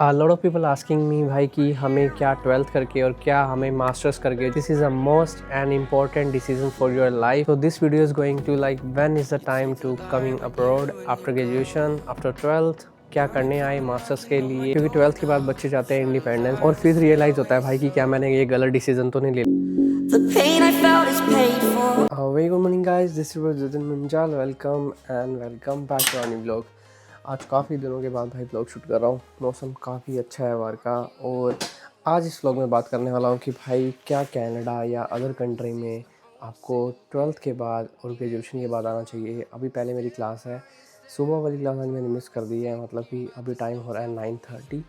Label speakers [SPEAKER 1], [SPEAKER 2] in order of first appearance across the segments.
[SPEAKER 1] Lot of people asking me भाई कि हमें क्या 12th करके और क्या हमें मास्टर्स करके this is a most and important decision for your life. So this video is going to like when is the time to coming abroad after graduation, after 12th, क्या करने आए मास्टर्स के लिए, क्योंकि 12th के बाद बच्चे जाते हैं इंडिपेंडेंस और फिर रियलाइज़ होता है भाई कि क्या मैंने ये गलत डिसीजन तो नहीं लिया. Very good morning guys, this is Jatin Munjal. Welcome back to our new vlog. आज काफ़ी दिनों के बाद भाई ब्लॉग शूट कर रहा हूँ. मौसम काफ़ी अच्छा है बाहर का और आज इस व्लॉग में बात करने वाला हूँ कि भाई क्या कनाडा या अदर कंट्री में आपको 12th के बाद और ग्रेजुएशन के बाद आना चाहिए. अभी पहले मेरी क्लास है, सुबह वाली क्लास आज मैंने मिस कर दी है. मतलब कि अभी टाइम हो रहा है 9:30.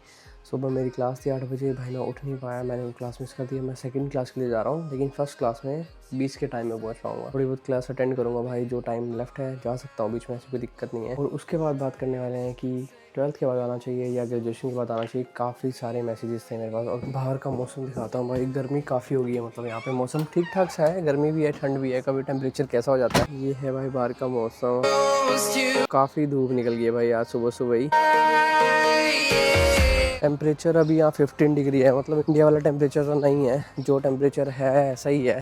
[SPEAKER 1] सुबह मेरी क्लास थी 8 बजे. भाई मैं उठ नहीं पाया, मैंने वो क्लास मिस कर दी. मैं सेकंड क्लास के लिए जा रहा हूँ, लेकिन फर्स्ट क्लास में 20 के टाइम में पहुँच पाऊँगा. थोड़ी बहुत क्लास अटेंड करूँगा भाई, जो टाइम लेफ्ट है जा सकता हूँ बीच में, ऐसी कोई दिक्कत नहीं है. और उसके बाद बात करने वाले हैं कि 12th के बाद आना चाहिए या ग्रेजुएशन के बाद आना चाहिए. काफ़ी सारे मैसेजेस थे मेरे पास. और बाहर का मौसम दिखाता हूँ भाई, गर्मी काफ़ी हो गई है. मतलब यहाँ पे मौसम ठीक ठाक सा है, गर्मी भी है ठंड भी है, कभी टेम्परेचर कैसा हो जाता है. ये है भाई बाहर का मौसम. काफ़ी धूप निकल गई है भाई आज सुबह सुबह ही. टेम्परेचर अभी यहाँ 15 डिग्री है. मतलब इंडिया वाला टेम्परेचर तो नहीं है, जो टेम्परेचर है ऐसा ही है.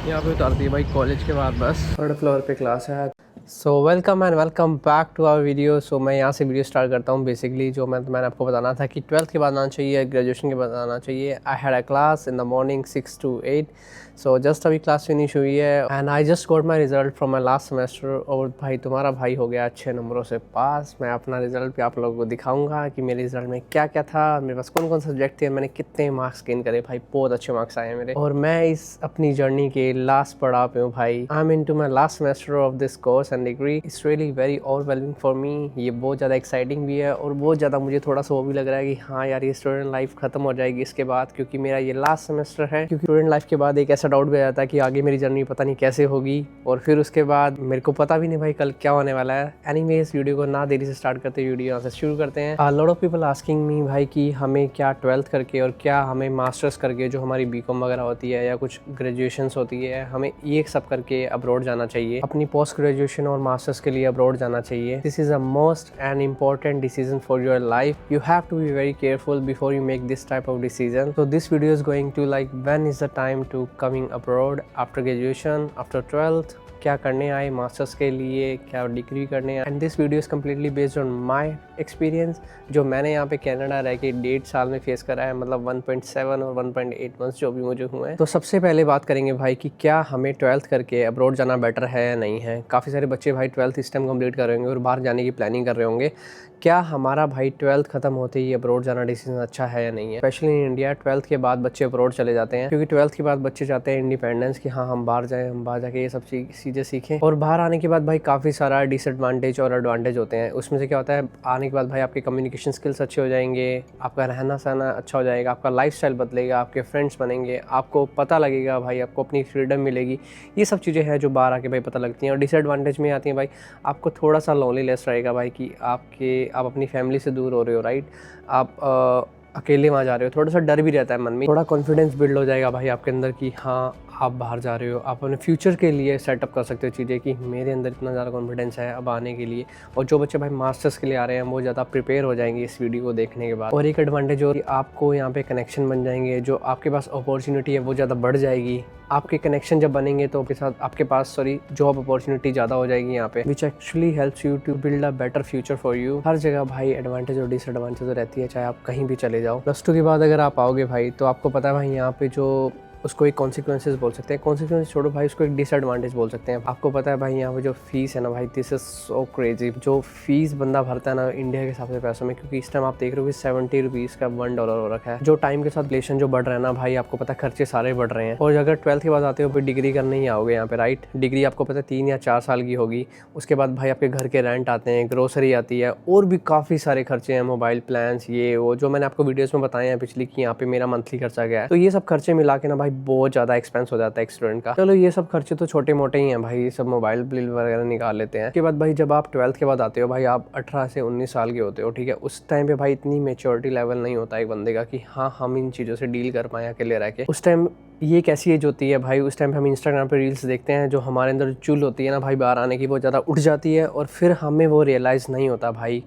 [SPEAKER 1] यहाँ पे उतारती है भाई कॉलेज के बाद बस. 3rd फ्लोर पे क्लास है. So welcome and welcome back to our video. So मैं यहाँ से वीडियो स्टार्ट करता हूँ. बेसिकली जो मैंने आपको बताना था कि 12th के बाद आना चाहिए, ग्रेजुएशन के बाद आना चाहिए. I had a class in the morning 6 to 8. So just अभी क्लास फिनिश हुई है and I just got my result from my last semester. और भाई तुम्हारा भाई हो गया अच्छे नंबरों से पास. मैं अपना रिजल्ट भी आप लोगों को दिखाऊंगा कि मेरे रिजल्ट में क्या क्या था, मेरे पास कौन कौन सब्जेक्ट थे, मैंने कितने मार्क्स गेन करे. भाई बहुत अच्छे मार्क्स आए हैं मेरे. और मैं इस अपनी जर्नी के लास्ट पड़ाव पे हूँ भाई. I am into my last semester of this course and degree. It's really very overwhelming for me. ये बहुत ज़्यादा एक्साइटिंग भी है और बहुत ज़्यादा मुझे थोड़ा सा वो भी लग रहा है कि हाँ यार ये स्टूडेंट लाइफ खत्म हो जाएगी इसके बाद, क्योंकि मेरा ये लास्ट सेमेस्टर है. क्योंकि स्टूडेंट लाइफ के बाद एक ऐसा डाउट भी आ जाता है कि आगे मेरी जर्नी पता नहीं कैसे होगी और फिर उसके बाद मेरे को पता भी नहीं भाई कल क्या होने वाला है. एनीवे इस वीडियो को ना देरी से स्टार्ट करते, वीडियो यहाँ से शुरू करते हैं. Lot of people asking me भाई कि हमें क्या 12th करके और क्या हमें मास्टर्स करके, जो हमारी बीकॉम वगैरह होती है या कुछ ग्रेजुएशंस होती है, हमें ये सब करके अब्रॉड जाना चाहिए, अपनी पोस्ट ग्रेजुएशन और मास्टर्स के लिए अब्रॉड जाना चाहिए. This is a most and important decision for your life. You have to be very careful before you make this type of decision. So this video is going to like when is the time to coming abroad after graduation, after 12th, क्या करने आए masters के लिए, क्या degree करने आए. And this video is completely based on my experience, जो मैंने यहाँ पे कनाडा रह के 1.5 साल में फेस करा है. मतलब 1.7 और 1.8 मंथ्स जो भी मुझे हुए हैं. तो सबसे पहले बात करेंगे भाई कि क्या हमें 12th करके अब्रॉड जाना बेटर है या नहीं है. काफ़ी सारे बच्चे भाई 12th इस टाइम कंप्लीट कर रहे होंगे और बाहर जाने की प्लानिंग कर रहे होंगे. क्या हमारा भाई 12th खत्म होते ही अब्रॉड जाना डिसीजन अच्छा है या नहीं है. स्पेशली इन इंडिया 12th के बाद बच्चे अब्रॉड चले जाते हैं, क्योंकि 12th के बाद बच्चे चाहते हैं इंडिपेंडेंस की. हाँ हम बाहर जाएँ, हम बाहर जाके ये सब चीज़ें सीखें. और बाहर आने के बाद भाई काफ़ी सारा डिसएडवांटेज और एडवांटेज होते हैं. उसमें से क्या होता है, आने के बाद भाई आपके कम्युनिकेशन स्किल्स अच्छे हो जाएंगे, आपका रहना सहना अच्छा हो जाएगा, आपका लाइफस्टाइल बदलेगा, आपके फ्रेंड्स बनेंगे, आपको पता लगेगा भाई, आपको अपनी फ्रीडम मिलेगी. ये सब चीज़ें हैं जो बाहर आके भाई पता लगती हैं. और डिसएडवांटेज में आती हैं भाई, आपको थोड़ा सा लोनलीनेस रहेगा भाई कि आप अपनी फैमिली से दूर हो रहे हो. राइट, आप अकेले वहाँ जा रहे हो, थोड़ा सा डर भी रहता है मन में. थोड़ा कॉन्फिडेंस बिल्ड हो जाएगा भाई आपके अंदर कि हाँ आप बाहर जा रहे हो, आप अपने फ्यूचर के लिए सेटअप कर सकते हो चीज़ें कि मेरे अंदर इतना ज़्यादा कॉन्फिडेंस है अब आने के लिए. और जो बच्चे भाई मास्टर्स के लिए आ रहे हैं वो ज़्यादा प्रिपेयर हो जाएंगे इस वीडियो को देखने के बाद. और एक एडवांटेज और, आपको यहाँ पे कनेक्शन बन जाएंगे, जो आपके पास अपॉर्चुनिटी है वो ज़्यादा बढ़ जाएगी. आपके कनेक्शन जब बनेंगे तो आपके पास जॉब अपॉर्चुनिटी ज़्यादा हो जाएगी यहाँ पे, which actually helps you to build a better future for you. हर जगह भाई एडवांटेज और डिसएडवांटेज तो रहती है, चाहे आप कहीं भी चले जाओ. +2 के बाद अगर आप आओगे भाई तो आपको पता है भाई यहाँ पे जो उसको एक कॉन्सिक्वेंसेस बोल सकते हैं. कॉन्सिक्वेंसेस छोड़ो भाई, उसको एक डिसएडवांटेज बोल सकते हैं. आपको पता है भाई यहाँ पे जो फीस है ना भाई, दिस इज सो क्रेजी. जो फीस बंदा भरता है ना इंडिया के हिसाब से पैसों में, क्योंकि इस टाइम आप देख रहे हो कि 70 रुपीज़ का $1 हो रखा है. जो टाइम के साथ इन्फ्लेशन जो बढ़ रहा है ना भाई, आपको पता है खर्चे सारे बढ़ रहे हैं. और अगर 12th के बाद आते हो फिर डिग्री करने ही आओगे यहाँ पे. राइट, डिग्री आपको पता है 3 या 4 साल की होगी. उसके बाद भाई आपके घर के रेंट आते हैं, ग्रोसरी आती है, और भी काफ़ी सारे खर्चे हैं, मोबाइल प्लान्स, ये वो जो मैंने आपको वीडियोज़ में बताए हैं पिछली कि यहाँ पे मेरा मंथली खर्चा क्या है. तो ये सब खर्चे मिला के ना भाई बहुत ज़्यादा एक्सपेंस हो जाता है एक स्टूडेंट का। चलो ये सब खर्चे तो छोटे मोटे ही हैं भाई, ये सब मोबाइल बिल वगैरह निकाल लेते हैं। उसके बाद भाई जब आप 12th के बाद आते हो भाई, आप 18 से 19 साल के होते हो, ठीक है। उस टाइम पे भाई इतनी मेच्योरिटी लेवल नहीं होता एक बंदे का कि हाँ हम इन चीज़ों से डील कर पाएँ अकेले रह के। उस टाइम ये एक ऐसी एज होती है भाई, उस टाइम पे हम इंस्टाग्राम पे रील्स देखते हैं, जो हमारे अंदर चुल होती है ना भाई बाहर आने की, वो ज़्यादा उठ जाती है और फिर हमें वो रियलाइज़ नहीं होता भाई।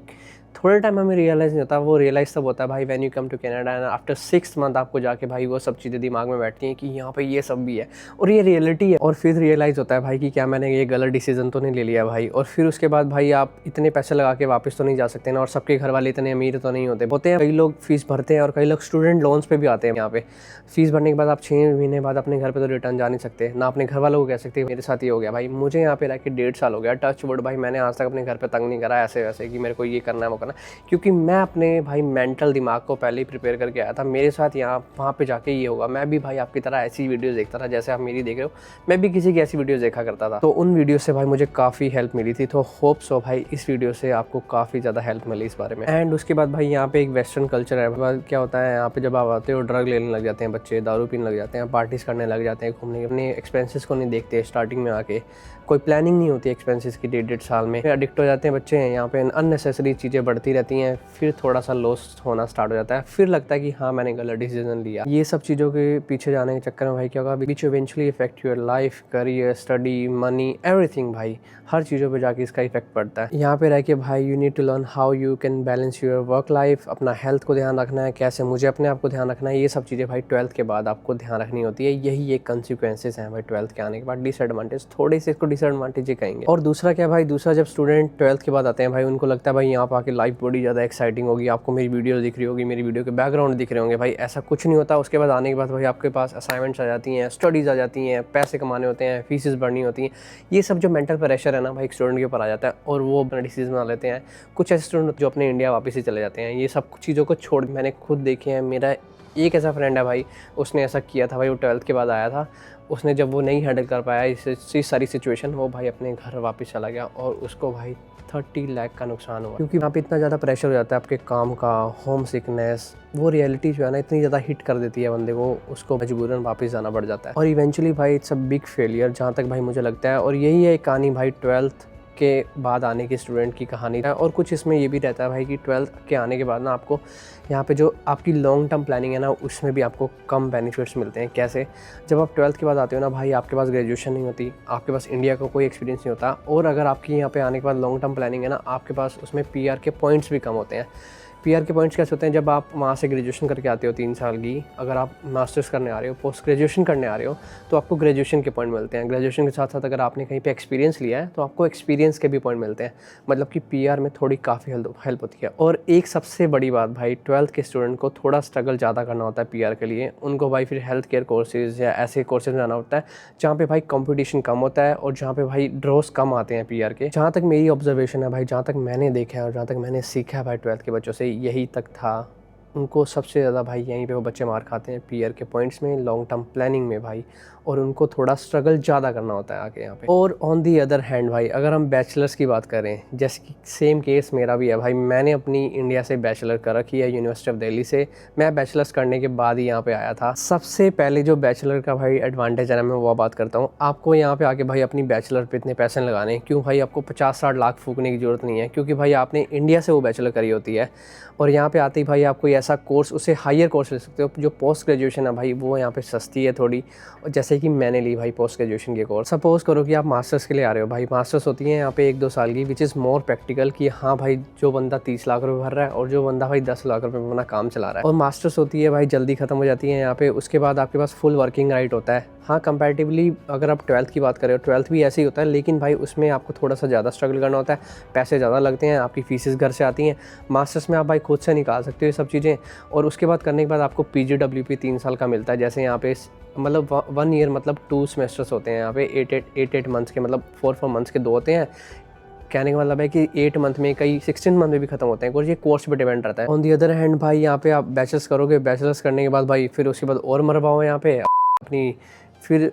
[SPEAKER 1] थोड़े टाइम हमें रियलाइज़ नहीं होता, वो रियलाइज़ तब होता है भाई when you come to Canada and after 6 month आपको जाके भाई वो सब चीज़ें दिमाग में बैठती हैं कि यहाँ पे ये सब भी है और ये रियलिटी है। और फिर रियलाइज़ होता है भाई कि क्या मैंने ये गलत डिसीजन तो नहीं ले लिया भाई। और फिर उसके बाद भाई आप इतने पैसे लगा के वापस तो नहीं जा सकते ना, और सबके घर वाले इतने अमीर तो नहीं होते हैं। कई लोग फीस भरते हैं और कई लोग स्टूडेंट लोन्स पे भी आते हैं। यहाँ पे फीस भरने के बाद आप 6 महीने बाद अपने घर पे तो रिटर्न जा नहीं सकते ना, अपने घर वालों को कह सकते मेरे साथ ये हो गया भाई। मुझे यहाँ पे रह के 1.5 साल हो गया, टच वुड भाई, मैंने आज तक अपने घर पे तंग नहीं करा ऐसे वैसे कि मेरे को ये करना है वो करना, क्योंकि मैं अपने भाई मेंटल दिमाग को पहले ही प्रिपेयर करके आया था। मेरे साथ यहाँ वहाँ पे जाके ये होगा। मैं भी भाई आपकी तरह ऐसी वीडियोस देखता था जैसे आप मेरी देख रहे हो, मैं भी किसी की ऐसी वीडियोस देखा करता था, तो उन वीडियो से भाई मुझे काफ़ी हेल्प मिली थी। तो होप सो भाई इस वीडियो से आपको काफ़ी ज़्यादा हेल्प मिली इस बारे में। एंड उसके बाद भाई यहाँ पे एक वेस्टर्न कल्चर है। क्या होता है यहाँ पे, जब आप आते हो ड्रग लेने लग जाते हैं बच्चे, दारू पीने लग जाते हैं, पार्टीज करने लग जाते हैं, घूमने, अपने एक्सपेंसेस को नहीं देखते स्टार्टिंग में आके, कोई प्लानिंग नहीं होती एक्सपेंसेस की 1.5 साल में, फिर एडिक्ट हो जाते हैं बच्चे हैं। यहाँ पे अननेसेसरी चीज़ें बढ़ती रहती हैं, फिर थोड़ा सा लॉस होना स्टार्ट हो जाता है, फिर लगता है कि हाँ मैंने गलत डिसीजन लिया। ये सब चीज़ों के पीछे जाने के चक्कर में भाई क्या होगा, which eventually effect your life, career, study, money, everything भाई, हर चीज़ों पे जाके इसका इफेक्ट पड़ता है। यहाँ पे रह के भाई you need to learn how you can balance your work life, अपना हेल्थ को ध्यान रखना है, कैसे मुझे अपने आप को ध्यान रखना है, ये सब चीज़ें भाई 12th के बाद आपको ध्यान रखनी होती है। यही एक कंसिक्वेंसेस हैं भाई 12th के आने के बाद, डिसएडवांटेज, थोड़े से इसको डिसएडवांटेज ही कहेंगे। और दूसरा क्या भाई, दूसरा जब स्टूडेंट 12th के बाद आते हैं भाई, उनको लगता है भाई यहाँ पर आके लाइफ बड़ी ज़्यादा एक्साइटिंग होगी, आपको मेरी वीडियो दिख रही होगी, मेरी वीडियो के बैकग्राउंड दिख रहे होंगे। भाई ऐसा कुछ नहीं होता। उसके बाद आने के बाद भाई आपके पास असाइनमेंट्स आ जाती हैं, स्टडीज़ आ जाती हैं, पैसे कमाने होते हैं, फीसेस भरनी होती हैं, ये सब जो मेंटल प्रेशर है ना भाई एक स्टूडेंट के ऊपर आ जाता है और वो अपना डिसीजन बना लेते हैं। कुछ ऐसे स्टूडेंट जो अपने इंडिया वापस ही चले जाते हैं, ये सब चीज़ों को छोड़, मैंने खुद देखे हैं। मेरा एक ऐसा फ्रेंड है भाई, उसने ऐसा किया था भाई, वो 12th के बाद आया था, उसने जब वो नहीं हैंडल कर पाया इस सारी सिचुएशन, वो भाई अपने घर वापस चला गया और उसको भाई 30 लाख का नुकसान हुआ, क्योंकि वहाँ पे इतना ज़्यादा प्रेशर हो जाता है आपके काम का, होम सिकनेस, वो रियलिटी जो है ना इतनी ज़्यादा हिट कर देती है बंदे को, उसको मजबूरन वापस जाना पड़ जाता है और इवेंचुअली भाई इट्स अ बिग फेलियर, जहाँ तक भाई मुझे लगता है। और यही है कहानी भाई 12th के बाद आने की स्टूडेंट की कहानी है। और कुछ इसमें ये भी रहता है भाई कि 12th के आने के बाद ना आपको यहाँ पे जो आपकी लॉन्ग टर्म प्लानिंग है ना, उसमें भी आपको कम बेनिफिट्स मिलते हैं। कैसे, जब आप 12th के बाद आते हो ना भाई, आपके पास ग्रेजुएशन नहीं होती, आपके पास इंडिया का कोई एक्सपीरियंस नहीं होता, और अगर आपकी यहाँ पे आने के बाद लॉन्ग टर्म प्लानिंग है ना, आपके पास उसमें PR के पॉइंट्स भी कम होते हैं। PR के पॉइंट्स कैसे होते हैं, जब आप वहाँ से ग्रेजुएशन करके आते हो 3 साल की, अगर आप मास्टर्स करने आ रहे हो, पोस्ट ग्रेजुएशन करने आ रहे हो, तो आपको ग्रेजुएशन के पॉइंट मिलते हैं। ग्रेजुएशन के साथ साथ अगर आपने कहीं पे एक्सपीरियंस लिया है तो आपको एक्सपीरियंस के भी पॉइंट मिलते हैं, मतलब कि PR में थोड़ी काफ़ी हेल्प होती है। और एक सबसे बड़ी बात भाई, 12th के स्टूडेंट को थोड़ा स्ट्रगल ज़्यादा करना होता है PR के लिए। उनको भाई फिर हेल्थ केयर कोर्सेज़ या ऐसे कोर्सेज में जाना होता है जहाँ पे भाई कंपटीशन कम होता है और जहाँ पे भाई ड्रॉस कम आते हैं PR के। जहाँ तक मेरी ऑब्जर्वेशन है भाई, जहाँ तक मैंने देखा है और जहाँ तक मैंने सीखा है भाई 12th के बच्चों से, यही तक था। उनको सबसे ज़्यादा भाई यहीं पे वो बच्चे मार खाते हैं PR के पॉइंट्स में, लॉन्ग टर्म प्लानिंग में भाई, और उनको थोड़ा स्ट्रगल ज़्यादा करना होता है आके यहाँ पे। और ऑन दी अदर हैंड भाई, अगर हम बैचलर्स की बात करें, जैसे कि सेम केस मेरा भी है भाई, मैंने अपनी इंडिया से बैचलर कर रखी है, यूनिवर्सिटी ऑफ दिल्ली से। मैं बैचलर्स करने के बाद ही यहाँ पे आया था। सबसे पहले जो बैचलर का भाई एडवांटेज है ना, मैं वो बात करता हूँ। आपको यहाँ पे आके भाई अपनी बैचलर पे इतने पैसे लगाने, क्यों भाई आपको 50-60 लाख फूकने की ज़रूरत नहीं है, क्योंकि भाई आपने इंडिया से वो बैचलर करी होती है। और यहाँ पे आते ही भाई आप कोई ऐसा कोर्स, उससे हायर कोर्स ले सकते हो। जो पोस्ट ग्रेजुएशन है भाई, वो यहाँ पे सस्ती है थोड़ी, और जैसे कि मैंने ली भाई पोस्ट ग्रेजुएशन के कोर्स। सपोज करो कि आप मास्टर्स के लिए आ रहे हो भाई, मास्टर्स होती है यहाँ पे 1-2 साल की, विच इज़ मोर प्रैक्टिकल, कि हाँ भाई जो बंदा 30 लाख रुपये भर रहा है और जो बंदा भाई 10 लाख रुपये में अपना काम चला रहा है। और मास्टर्स होती है भाई जल्दी ख़त्म हो जाती है यहाँ पे। उसके बाद आपके पास फुल वर्किंग राइट होता है। हाँ, कंपैरेटिवली अगर आप 12th की बात करें, 12th भी ऐसे ही होता है, लेकिन भाई उसमें आपको थोड़ा सा ज़्यादा स्ट्रगल करना होता है, पैसे ज़्यादा लगते हैं, आपकी फीसेस घर से आती हैं। मास्टर्स में आप भाई खुद से निकाल सकते हो ये सब चीज़ें। और उसके बाद करने के बाद आपको PGWP 3 साल का मिलता है। जैसे यहाँ पे मतलब 1 ईयर मतलब 2 सेमेस्टर्स होते हैं यहाँ पे, 8 मंथ्स के, मतलब 4 मंथ्स के 2 होते हैं। कहने का मतलब है कि 8 मंथ में, कई 16 मंथ में भी खत्म होते हैं, और ये कोर्स पे डिपेंड रहता है। ऑन दी अदर हैंड भाई यहाँ पे आप बैचलर्स करोगे, बैचलर्स करने के बाद भाई फिर उसके बाद और मरवाओ यहाँ पे अपनी, फिर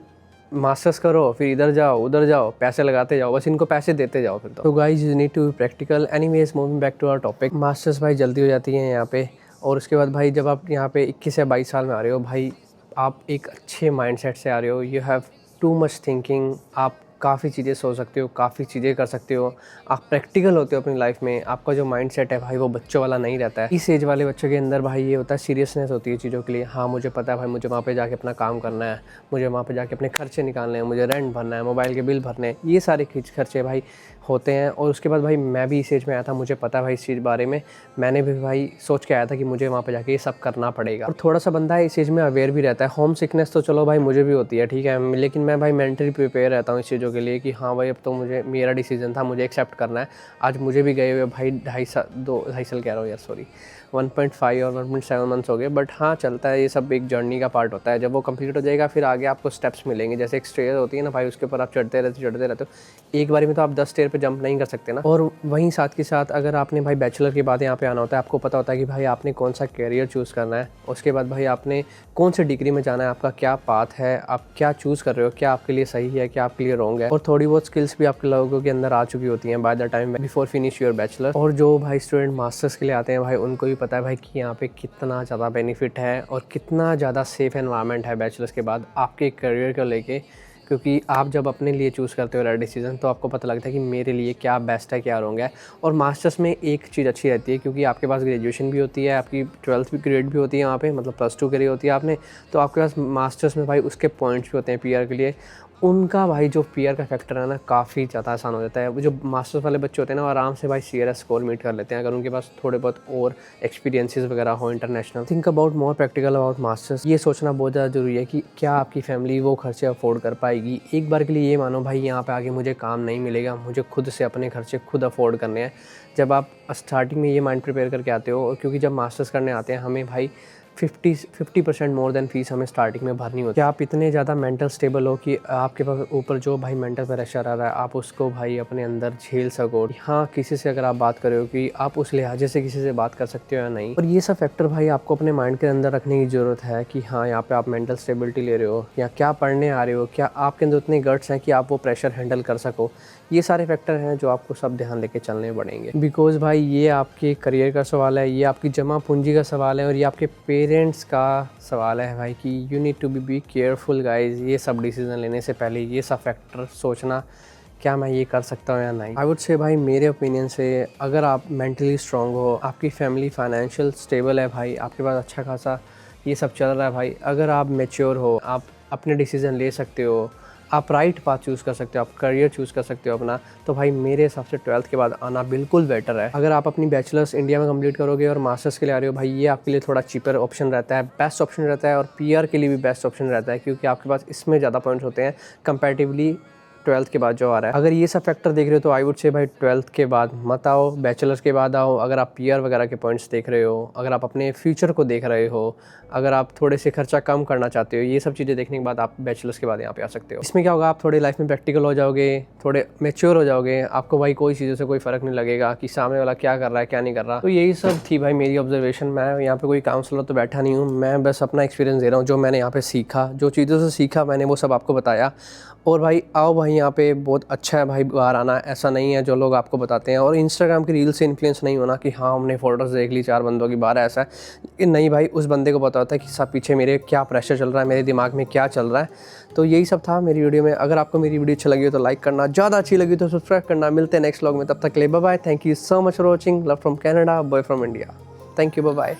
[SPEAKER 1] मास्टर्स करो, फिर इधर जाओ उधर जाओ, पैसे लगाते जाओ, बस इनको पैसे देते जाओ फिर। तो guys you need to be practical. Anyways moving back to our topic, masters भाई जल्दी हो जाती है यहाँ पे। और उसके बाद भाई जब आप यहाँ पे 21 या 22 साल में आ रहे हो भाई, आप एक अच्छे माइंडसेट से आ रहे हो, you have too much thinking, आप काफ़ी चीज़ें सोच सकते हो, काफ़ी चीज़ें कर सकते हो, आप प्रैक्टिकल होते हो अपनी लाइफ में। आपका जो माइंडसेट है भाई वो बच्चों वाला नहीं रहता है। इस एज वाले बच्चों के अंदर भाई ये होता है, सीरियसनेस होती है चीज़ों के लिए। हाँ मुझे पता है भाई, मुझे वहाँ पे जाके अपना काम करना है, मुझे वहाँ पे जाके अपने खर्चे निकालने हैं, मुझे रेंट भरना है, मोबाइल के बिल भरने हैं, ये सारे खर्चे भाई होते हैं। और उसके बाद भाई मैं भी इस एज में आया था, मुझे पता है भाई इस चीज़ बारे में, मैंने भी भाई सोच के आया था कि मुझे वहाँ पे जाके ये सब करना पड़ेगा। और थोड़ा सा बंदा इस एज में अवेयर भी रहता है। होम सिकनेस तो चलो भाई मुझे भी होती है, ठीक है, लेकिन मैं भाई मेंटली प्रिपेयर रहता हूँ इस चीज़ों के लिए कि हाँ भाई अब तो मुझे, मेरा डिसीजन था, मुझे एक्सेप्ट करना है। आज मुझे भी गए हुए भाई 2.5 साल कह रहा हूँ यार, सॉरी 1.5 और 1.7 मंथ्स हो गए। बट हाँ चलता है, ये सब एक जर्नी का पार्ट होता है। जब वो कंप्लीट हो जाएगा फिर आगे आपको स्टेप्स मिलेंगे, जैसे एक स्टेयर होती है ना भाई, उसके ऊपर आप चढ़ते रहते हो। एक बारी में तो आप 10 स्टेयर पे जंप नहीं कर सकते ना। और वहीं साथ के साथ अगर आपने भाई बैचलर के बाद यहाँ पे आना होता है, आपको पता होता है कि भाई आपने कौन सा कैरियर चूज़ करना है, उसके बाद भाई आपने कौन से डिग्री में जाना है, आपका क्या पाथ है, आप क्या चूज़ कर रहे हो, क्या आपके लिए सही है, क्या आपके लिए रॉन्ग है। और थोड़ी बहुत स्किल्स भी आपके लोगों के अंदर आ चुकी होती हैं by the time before finish your bachelor. और जो भाई स्टूडेंट मास्टर्स के लिए आते हैं भाई, उनको भी पता है भाई कि यहाँ पे कितना ज़्यादा बेनिफिट है और कितना ज़्यादा सेफ एनवायरनमेंट है बैचलर्स के बाद आपके करियर को लेके। क्योंकि आप जब अपने लिए चूज़ करते हो राइट डिसीजन, तो आपको पता लगता है कि मेरे लिए क्या बेस्ट है, क्या रॉन्ग है। और मास्टर्स में एक चीज़ अच्छी रहती है, क्योंकि आपके पास ग्रेजुएशन भी होती है, आपकी 12th भी ग्रेड भी होती है वहाँ पे, मतलब +2 करी होती है आपने, तो आपके पास मास्टर्स में भाई उसके पॉइंट्स भी होते हैं पीआर के लिए। उनका भाई जो पीआर का फैक्टर है ना, काफ़ी ज़्यादा आसान हो जाता है। वो जो मास्टर्स वाले बच्चे होते हैं ना, वो आराम से भाई CRS स्कोर मीट कर लेते हैं, अगर उनके पास थोड़े बहुत और एक्सपीरियंसेस वगैरह हो international. Think about more practical about masters. ये सोचना बहुत ज़्यादा ज़रूरी है कि क्या आपकी फैमिली वो खर्चे अफोर्ड कर पाएगी। एक बार के लिए ये मानो भाई यहाँ पे आगे मुझे काम नहीं मिलेगा, मुझे खुद से अपने खर्चे खुद अफोर्ड करने हैं। जब आप स्टार्टिंग में ये माइंड प्रिपेयर करके आते हो, क्योंकि जब मास्टर्स करने आते हैं हमें भाई 50% मोर देन फीस हमें स्टार्टिंग में भरनी होती है। आप इतने ज़्यादा मेंटल स्टेबल हो कि आपके पास ऊपर जो भाई मेंटल प्रेशर आ रहा है, आप उसको भाई अपने अंदर झेल सको। हाँ किसी से अगर आप बात कर रहे हो कि आप उस लिहाजे से किसी से बात कर सकते हो या नहीं। और ये सब फैक्टर भाई आपको अपने माइंड के अंदर रखने की ज़रूरत है कि हाँ यहाँ पे आप मेंटल स्टेबिलिटी ले रहे हो या क्या पढ़ने आ रहे हो, क्या आपके अंदर उतने गट्स हैं कि आप वो प्रेशर हैंडल कर सको। ये सारे फैक्टर हैं जो आपको सब ध्यान लेके चलने पड़ेंगे। बिकॉज़ भाई ये आपके करियर का सवाल है, ये आपकी जमा पूंजी का सवाल है, और ये आपके पेरेंट्स का सवाल है भाई कि you need to be careful guys. ये सब डिसीज़न लेने से पहले ये सब फैक्टर सोचना, क्या मैं ये कर सकता हूँ या नहीं। आई वुड से भाई मेरे ओपिनियन से, अगर आप मेंटली स्ट्रॉन्ग हो, आपकी फैमिली फाइनेंशियल स्टेबल है भाई, आपके पास अच्छा खासा ये सब चल रहा है भाई, अगर आप मैच्योर हो, आप अपने डिसीज़न ले सकते हो, आप राइट पाथ चूज़ कर सकते हो, आप करियर चूज़ कर सकते हो अपना, तो भाई मेरे हिसाब से 12th के बाद आना बिल्कुल बेटर है। अगर आप अपनी बैचलर्स इंडिया में कंप्लीट करोगे और मास्टर्स के लिए आ रहे हो भाई, ये आपके लिए थोड़ा चीपर ऑप्शन रहता है, बेस्ट ऑप्शन रहता है, और पीआर के लिए भी बेस्ट ऑप्शन रहता है, क्योंकि आपके पास इसमें ज़्यादा पॉइंट्स होते हैं कंपैरेटिवली 12th के बाद जो आ रहा है। अगर ये सब फैक्टर देख रहे हो तो आई वुड से भाई 12th के बाद मत आओ, बैचलर्स के बाद आओ। अगर आप पीआर वगैरह के पॉइंट्स देख रहे हो, अगर आप अपने फ्यूचर को देख रहे हो, अगर आप थोड़े से खर्चा कम करना चाहते हो, ये सब चीज़ें देखने के बाद आप बैचलर्स के बाद यहाँ पे आ सकते हो। इसमें क्या होगा, आप थोड़े लाइफ में प्रैक्टिकल हो जाओगे, थोड़े मैच्योर हो जाओगे, आपको भाई कोई चीज़ों से कोई फ़र्क नहीं लगेगा कि सामने वाला क्या कर रहा है क्या नहीं कर रहा। तो यही सब थी भाई मेरी ऑब्जर्वेशन। मैं यहाँ पे कोई काउंसलर तो बैठा नहीं हूँ, मैं बस अपना एक्सपीरियंस दे रहा हूँ, जो मैंने यहाँ पे सीखा, जो चीज़ों से सीखा मैंने वो सब आपको बताया। और भाई आओ भाई, यहाँ पे बहुत अच्छा है भाई बाहर आना, ऐसा नहीं है जो लोग आपको बताते हैं। और इंस्टाग्राम की रील से इन्फ्लुएंस नहीं होना कि हाँ हमने फोटोज़ देख ली 4 बंदों की, बाहर ऐसा है, लेकिन नहीं भाई, उस बंदे को पता होता है कि सब पीछे मेरे क्या प्रेशर चल रहा है, मेरे दिमाग में क्या चल रहा है। तो यही सब था मेरी वीडियो में। अगर आपको मेरी वीडियो अच्छी लगी हो तो लाइक करना, ज़्यादा अच्छी लगी तो सब्सक्राइब करना। मिलते हैं नेक्स्ट व्लॉग में, तब तक के लिए bye bye. Thank you so much for watching. Love from Canada, boy from India. Thank you, bye bye.